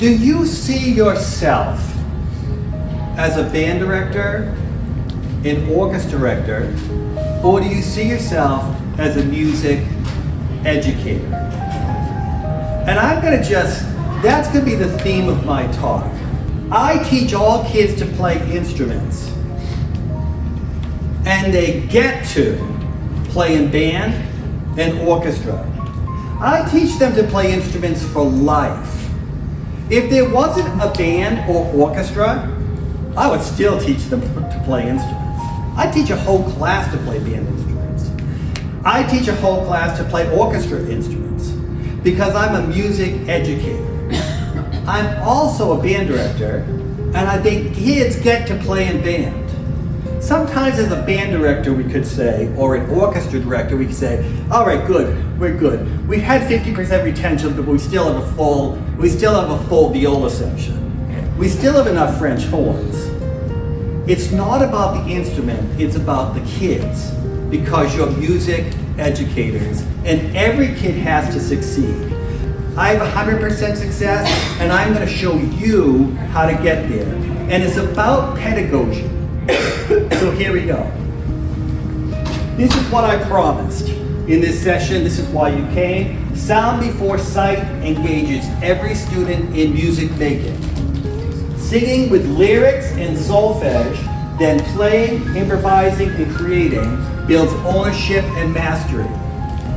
Do you see yourself as a band director, an orchestra director, or do you see yourself as a music educator? And that's gonna be the theme of my talk. I teach all kids to play instruments, and they get to play in band and orchestra. I teach them to play instruments for life. If there wasn't a band or orchestra, I would still teach them to play instruments. I teach a whole class to play band instruments. I teach a whole class to play orchestra instruments because I'm a music educator. I'm also a band director, and I think kids get to play in band. Sometimes as a band director we could say, or an orchestra director, we could say, all right, good, we're good. We had 50% retention, but we still have a full viola section. We still have enough French horns. It's not about the instrument, it's about the kids, because you're music educators, and every kid has to succeed. I have 100% success, and I'm gonna show you how to get there. And it's about pedagogy. So here we go. This is what I promised in this session. This is why you came. Sound before sight engages every student in music making. Singing with lyrics and solfege, then playing, improvising, and creating builds ownership and mastery.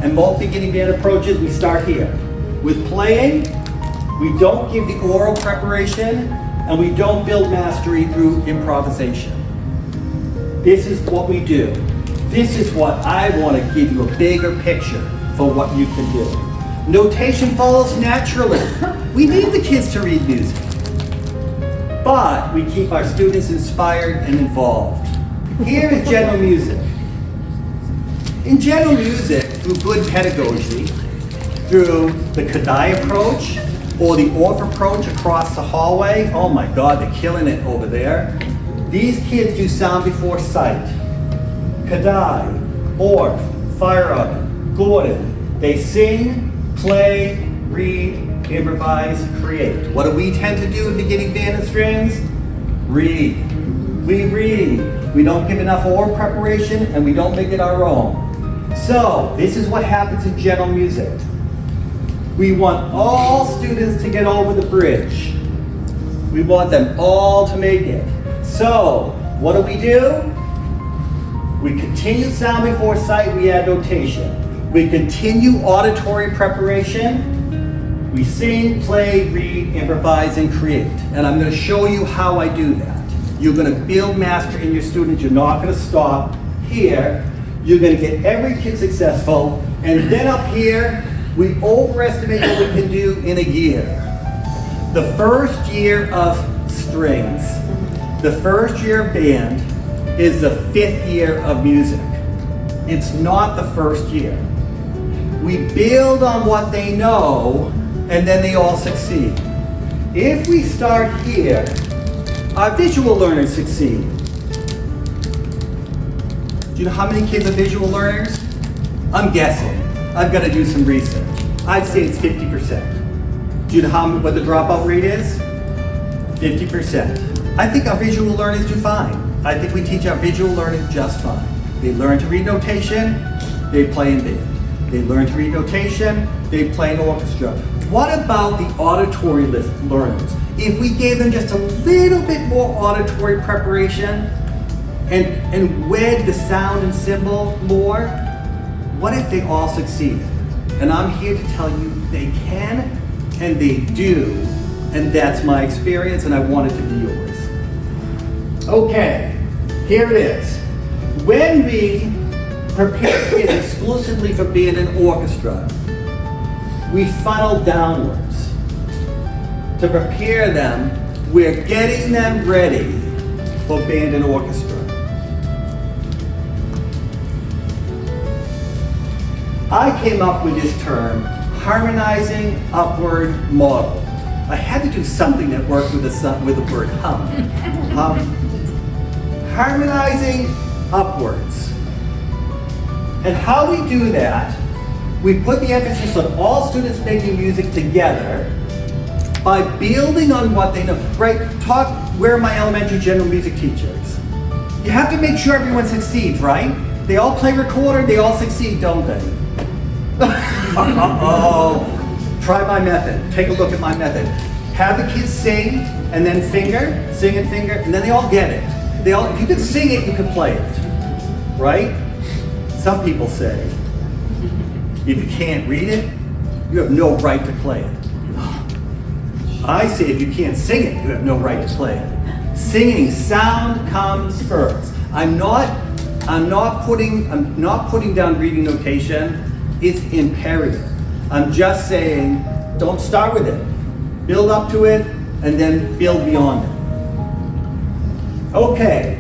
And most beginning band approaches, we start here. With playing, we don't give the oral preparation, and we don't build mastery through improvisation. This is what we do. This is what I want to give you a bigger picture for what you can do. Notation follows naturally. We need the kids to read music, but we keep our students inspired and involved. Here is general music. In general music, through good pedagogy, through the Kadai approach or the Orff approach across the hallway, oh my God, they're killing it over there. These kids do sound before sight. Kadai, Orff, Fire Oven, Gordon. They sing, play, read, improvise, create. What do we tend to do in beginning band and strings? Read. We read. We don't give enough oral preparation, and we don't make it our own. So, this is what happens in general music. We want all students to get over the bridge. We want them all to make it. So, what do? We continue sound before sight, we add notation. We continue auditory preparation. We sing, play, read, improvise, and create. And I'm going to show you how I do that. You're going to build mastery in your students. You're not going to stop here. You're going to get every kid successful. And then up here, we overestimate what we can do in a year. The first year of strings, the first year of band, is the 5th year of music. It's not the first year. We build on what they know, and then they all succeed. If we start here, our visual learners succeed. Do you know how many kids are visual learners? I'm guessing. I've got to do some research. I'd say it's 50%. Do you know what the dropout rate is? 50%. I think our visual learners do fine. I think we teach our visual learners just fine. They learn to read notation, they play in band. They learn to read notation, they play in orchestra. What about the auditory learners? If we gave them just a little bit more auditory preparation and wed the sound and symbol more, what if they all succeeded? And I'm here to tell you they can and they do, and that's my experience, and I want it to be yours. Okay, here it is. When we prepare kids exclusively for band and orchestra, we funnel downwards. To prepare them, we're getting them ready for band and orchestra. I came up with this term, harmonizing upward model. I had to do something that worked with the word hum. Harmonizing upwards. And how we do that, we put the emphasis on all students making music together, by building on what they know. Right? Where are my elementary general music teachers? You have to make sure everyone succeeds, right? They all play recorder, they all succeed, don't they? Uh-oh. Try my method. Take a look at my method. Have the kids sing and then finger, sing and finger, and then they all get it. If you can sing it, you can play it. Right? Some people say, if you can't read it, you have no right to play it. I say if you can't sing it, you have no right to play it. Singing, sound comes first. I'm not putting down reading notation. It's imperative. I'm just saying, don't start with it. Build up to it, and then build beyond it. Okay.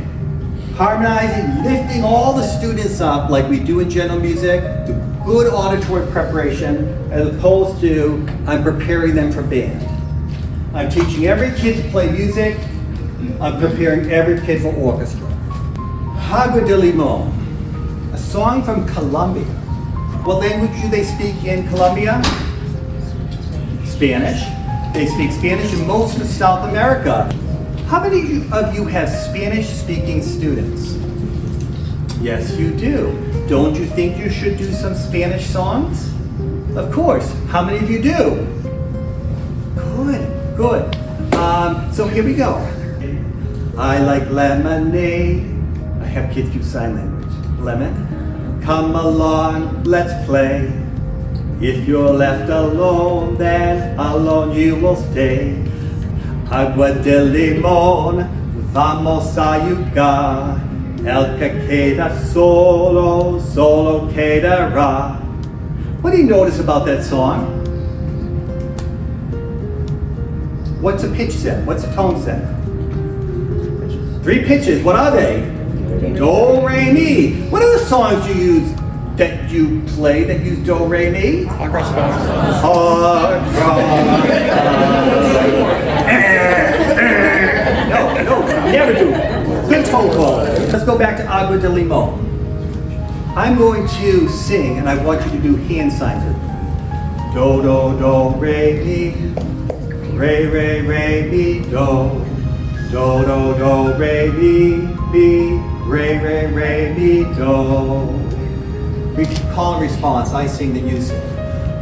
Harmonizing, lifting all the students up like we do in general music, to good auditory preparation, as opposed to I'm preparing them for band. I'm teaching every kid to play music. I'm preparing every kid for orchestra. Agua de Limon, a song from Colombia. What language do they speak in Colombia? Spanish. They speak Spanish in most of South America. How many of you have Spanish-speaking students? Yes, you do. Don't you think you should do some Spanish songs? Of course. How many of you do? Good. So here we go. I like lemonade. I have kids do sign language. Lemon. Come along, let's play. If you're left alone, then alone you will stay. Agua de limón, vamos a jugar. El que queda solo, solo quedará. What do you notice about that song? What's the pitch set? What's the tone set? 3 pitches. What are they? Do, re, mi. What are the songs you use that you play that use do, re, mi? Hard rock. No, never do. Good tone call. Let's go back to Agua de Limon. I'm going to sing, and I want you to do hand signs with me. Do, do, do, re, mi. Re, re, re, mi, do. Do, do, do, re, mi, mi. Re, re, re, mi, do. We call and response. I sing, then you sing.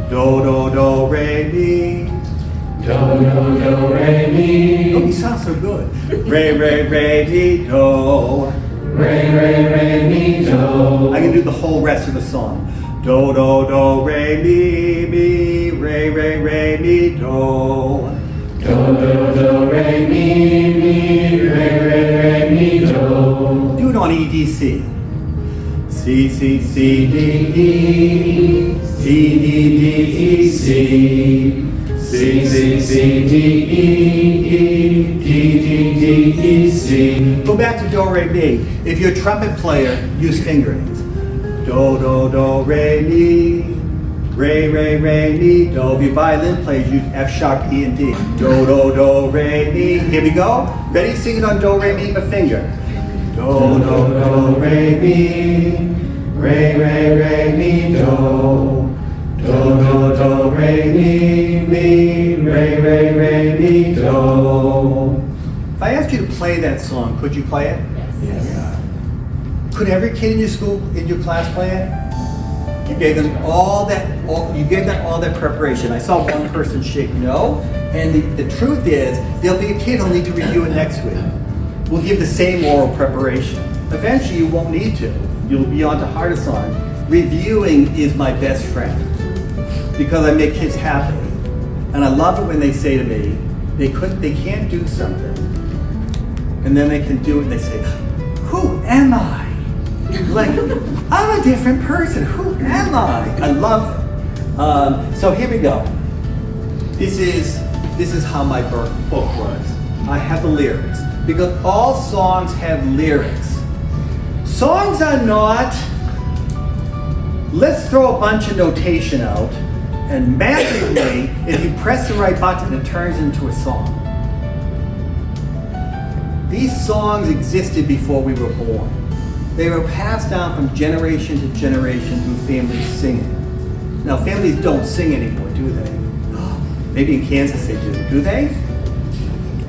Do, do, do, re, mi. Do, do, do, re, mi. Oh, you sound so good. Re, re, re, mi, do. Re, re, re, mi, do. I can do the whole rest of the song. Do, do, do, re, mi, mi. Re, re, re, mi, do. Do, do, do, re, mi, mi. Re, re, re, mi, do. Do it on EDC. C, C, C, D, E. C, D, D, E, C. C, C, C, D, E, E, D, D, D, E, C. Go back to do, re, mi. If you're a trumpet player, use fingerings. Do, do, do, re, mi. Re, re, re, mi, do. If you're violin players, use F sharp, E, and D. Do, do, do, re, mi. Here we go. Ready? Sing it on do, re, mi, but finger. Do, do, do, re, mi. Re, re, re, mi, do. Do, do, do, re, mi, mi. Re, re, re, mi, do. If I asked you to play that song, could you play it? Yes. Could every kid in your school, in your class play it? You gave them all that preparation. I saw one person shake no, and the truth is, there'll be a kid who'll need to review it next week. We'll give the same oral preparation. Eventually, you won't need to. You'll be on to harder songs. Reviewing is my best friend because I make kids happy, and I love it when they say to me, they can't do something, and then they can do it. And they say, "Who am I? Like, I'm a different person. Who am I?" I love it. So here we go. This is how my book works. I have the lyrics because all songs have lyrics. Songs are not, let's throw a bunch of notation out, and magically, if you press the right button, it turns into a song. These songs existed before we were born. They were passed down from generation to generation through families singing. Now, families don't sing anymore, do they? Maybe in Kansas they do they?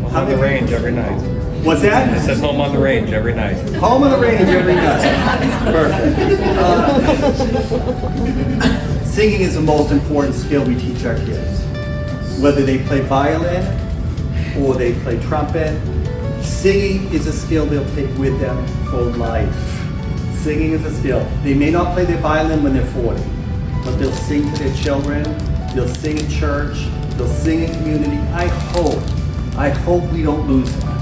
Home on the range every night. What's that? It says home on the range every night. Home on the range every night. Perfect. Singing is the most important skill we teach our kids. Whether they play violin or they play trumpet, singing is a skill they'll take with them for life. Singing is a skill. They may not play their violin when they're 40, but they'll sing to their children, they'll sing in church, they'll sing in community. I hope we don't lose that.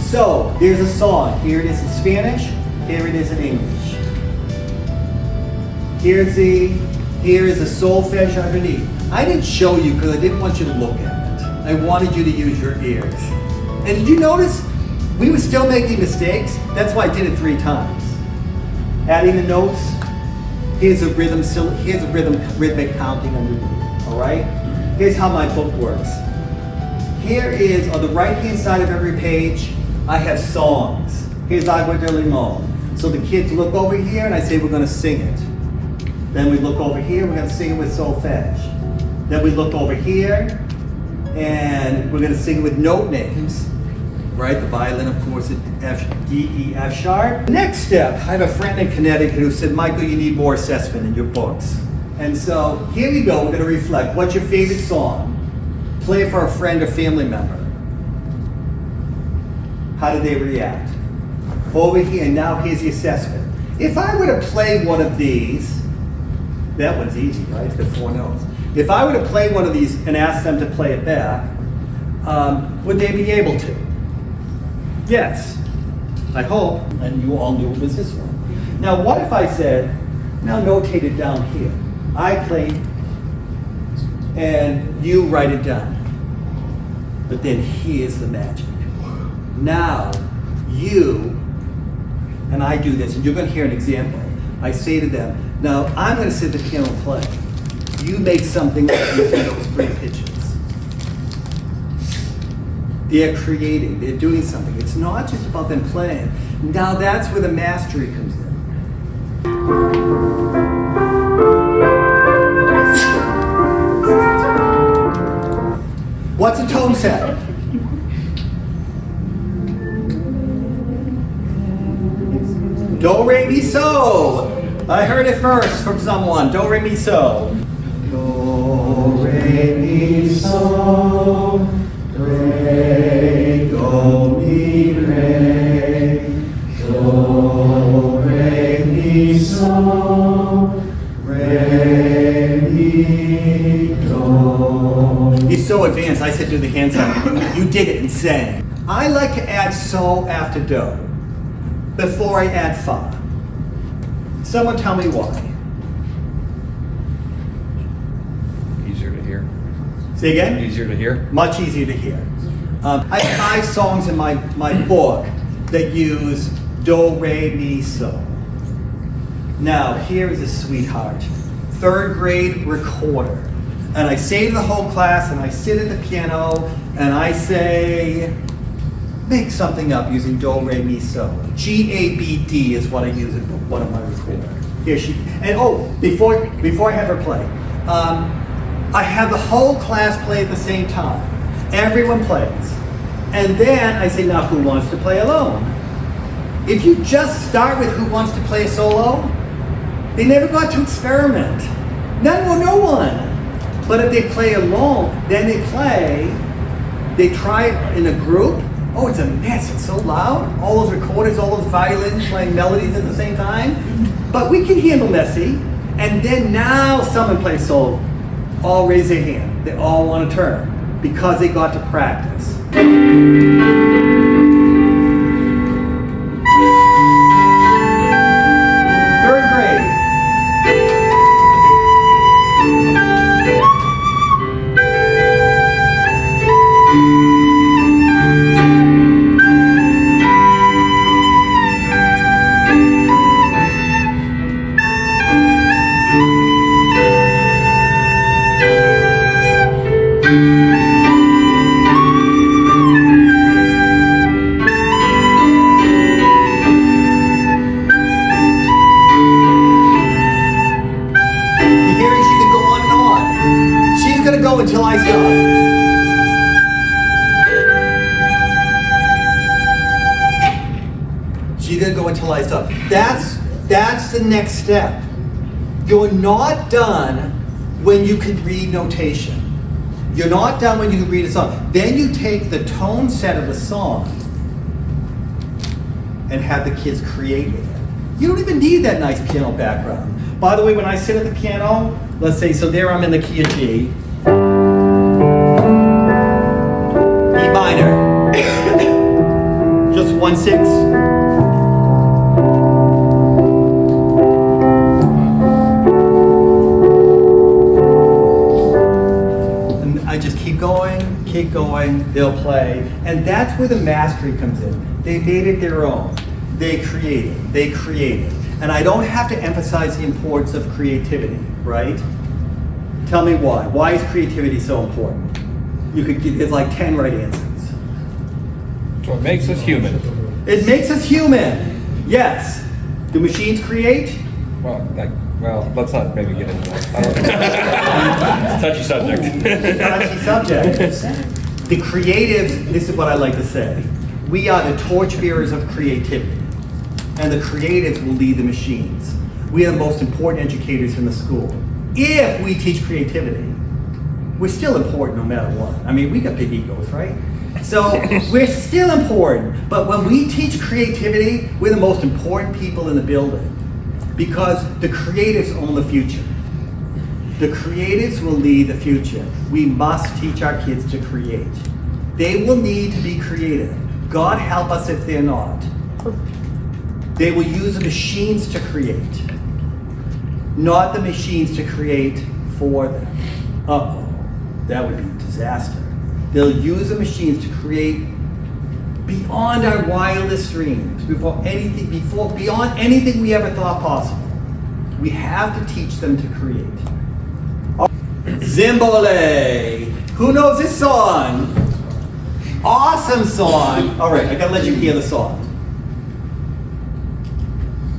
So, there's a song. Here it is in Spanish, here it is in English. Here is the solfege underneath. I didn't show you because I didn't want you to look at it. I wanted you to use your ears. And did you notice we were still making mistakes? That's why I did it 3 times. Adding the notes. Here's a rhythmic counting underneath. All right. Here's how my book works. Here is on the right-hand side of every page. I have songs. Here's Agua de Limon. So the kids look over here, and I say we're going to sing it. Then we look over here. We're going to sing it with solfege. Then we look over here, and we're going to sing it with note names. Right, the violin, of course, is F, D, E, F sharp. Next step, I have a friend in Connecticut who said, Michael, you need more assessment in your books. And so here we go, we're going to reflect. What's your favorite song? Play it for a friend or family member. How did they react? Over here, now here's the assessment. If I were to play one of these, that one's easy, right? It's got 4 notes. If I were to play one of these and ask them to play it back, would they be able to? Yes, I hope, and you all knew it was this one. Now, what if I said, now notate it down here. I play, and you write it down. But then here's the magic. Now, you, and I do this, and you're going to hear an example. I say to them, now I'm going to sit at the piano and play. You make something using those 3 pitches. They're creating, they're doing something. It's not just about them playing. Now that's where the mastery comes in. What's a tone set? Do, re, mi, so. I heard it first from someone. Do, re, mi, so. Do, re, mi, so. Re, do, mi, re. Do, re, mi, so. Re, mi, do. He's so advanced, I said do the hand sign. You did it and sang. I like to add so after do before I add fa. Someone tell me why. Easier to hear. Say again? Easier to hear. Much easier to hear. I have 5 songs in my book that use do, re, mi, so. Now, here is a sweetheart. 3rd grade recorder. And I say to the whole class, and I sit at the piano, and I say, make something up using do, re, mi, so. G-A-B-D is what I use in one of my recorders. Here she, and before I have her play, I have the whole class play at the same time. Everyone plays. And then I say, now who wants to play alone? If you just start with who wants to play a solo, they never got to experiment. No one. But if they play alone, then they try it in a group. Oh, it's a mess, it's so loud. All those recorders, all those violins playing melodies at the same time. But we can handle messy. And then now someone plays solo. All raise their hand. They all want to turn because they got to practice. know until I stop. That's the next step. You're not done when you can read notation. You're not done when you can read a song. Then you take the tone set of the song and have the kids create with it. You don't even need that nice piano background. By the way, when I sit at the piano, let's say, so there I'm in the key of G. E minor. Just 1/6. And I just keep going, they'll play. And that's where the mastery comes in. They made it their own. They created. And I don't have to emphasize the importance of creativity, right? Tell me why. Why is creativity so important? It's like 10 right answers. So it makes us human. It makes us human. Yes. Do machines create? Well, let's not maybe get into that. It's a touchy subject. Touchy subject. The creatives, this is what I like to say. We are the torchbearers of creativity. And the creatives will lead the machines. We are the most important educators in the school. If we teach creativity, we're still important no matter what. I mean, we got big egos, right? So we're still important. But when we teach creativity, we're the most important people in the building. Because the creatives own the future. The creatives will lead the future. We must teach our kids to create. They will need to be creative. God help us if they're not. They will use the machines to create, not the machines to create for them. Uh-oh, that would be a disaster. They'll use the machines to create beyond our wildest dreams, beyond anything we ever thought possible. We have to teach them to create. Zimbole. Who knows this song? Awesome song. All right, I gotta let you hear the song.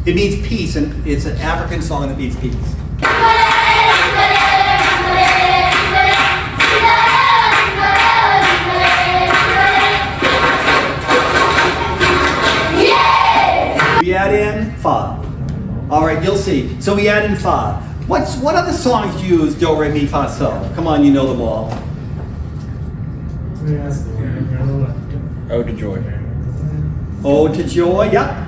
It means peace, and it's an African song that means peace. We add in fa. All right, you'll see. So we add in fa. What other songs use do, re, mi, fa, sol? Come on, you know them all. Ode to Joy. Ode to Joy, yep.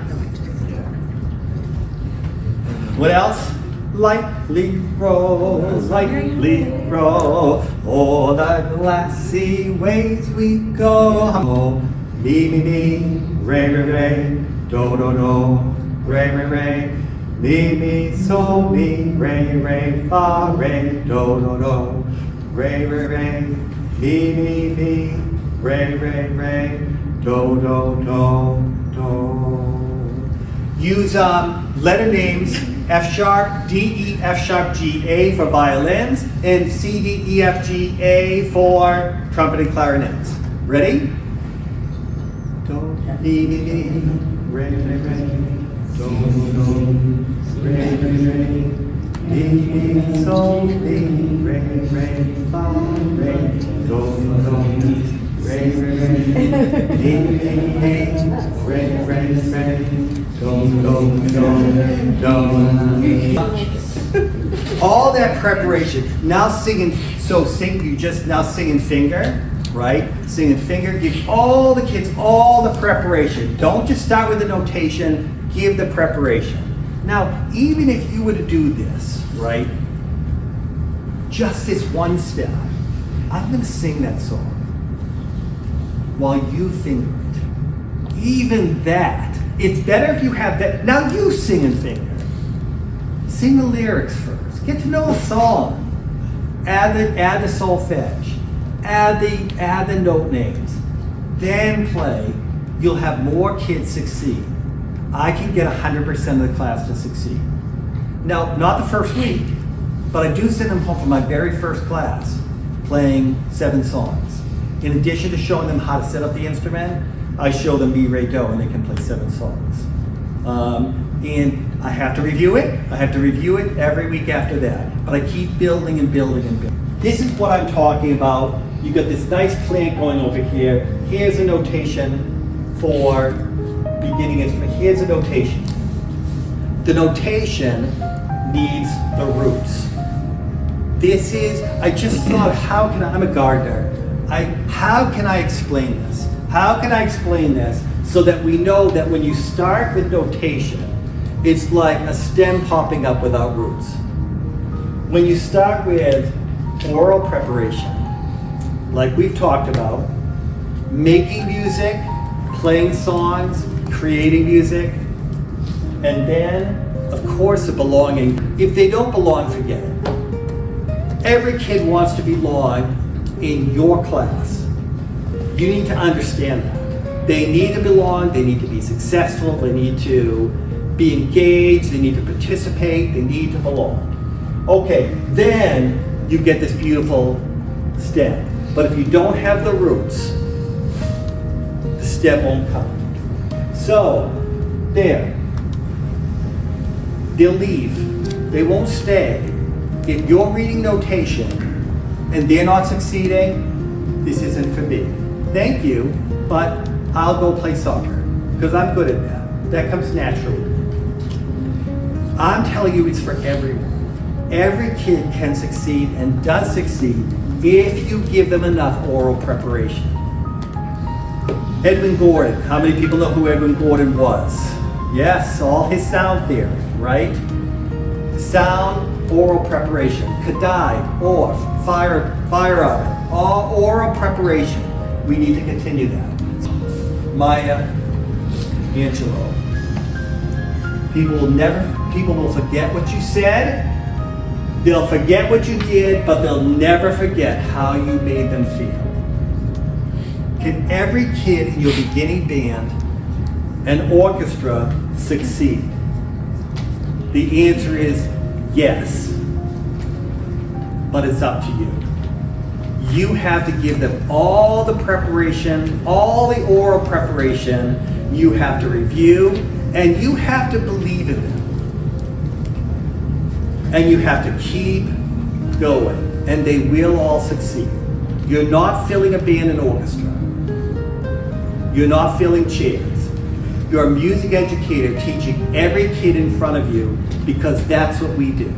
What else? Lightly roll, o'er the glassy ways we go. Oh, mi, re, do, re, mi, so, mi, re, fa, re, do, re, mi, re, do, do. Use letter names F sharp, D, E, F sharp, G, A for violins, and C, D, E, F, G, A for trumpet and clarinets. Ready? Do, mi, re, do, re, mi, so, mi, re, fa, re, do, re, all that preparation. Now singing, you just now singing finger, right? Singing finger, give all the kids all the preparation. Don't just start with the notation, give the preparation. Now, even if you were to do this, right? Just this one step, I'm gonna sing that song while you finger it. Even that, it's better if you have that. Now you sing and finger. Sing the lyrics first. Get to know the song. Add the solfege. Add the note names. Then play. You'll have more kids succeed. I can get 100% of the class to succeed. Now, not the first week, but I do send them home for my very first class playing 7 songs. In addition to showing them how to set up the instrument, I show them mi, re, do, and they can play 7 songs. And I have to review it. I have to review it every week after that. But I keep building and building and building. This is what I'm talking about. You got this nice plant going over here. Here's a notation for beginning instrument. Here's a notation. The notation needs the roots. This is, I just thought, I'm a gardener. How can I explain this? How can I explain this so that we know that when you start with notation, it's like a stem popping up without roots. When you start with oral preparation, like we've talked about, making music, playing songs, creating music, and then, of course, the belonging. If they don't belong, forget it. Every kid wants to belong in your class. You need to understand that. They need to belong, they need to be successful, they need to be engaged, they need to participate, they need to belong. Okay, then you get this beautiful stem. But if you don't have the roots, the stem won't come. So, there. They'll leave. They won't stay. If you're reading notation and they're not succeeding, this isn't for me. Thank you, but I'll go play soccer because I'm good at that. That comes naturally. I'm telling you, it's for everyone. Every kid can succeed and does succeed if you give them enough oral preparation. Edwin Gordon. How many people know who Edwin Gordon was? Yes, all his sound theory, right? Sound, oral preparation. Kadai, off, fire oven, all oral preparation. We need to continue that. Maya Angelou. People will forget what you said. They'll forget what you did, but they'll never forget how you made them feel. Can every kid in your beginning band and orchestra succeed? The answer is yes, but it's up to you. You have to give them all the preparation, all the oral preparation. You have to review, and you have to believe in them. And you have to keep going, and they will all succeed. You're not filling a band and orchestra. You're not filling chairs. You're a music educator teaching every kid in front of you because that's what we do.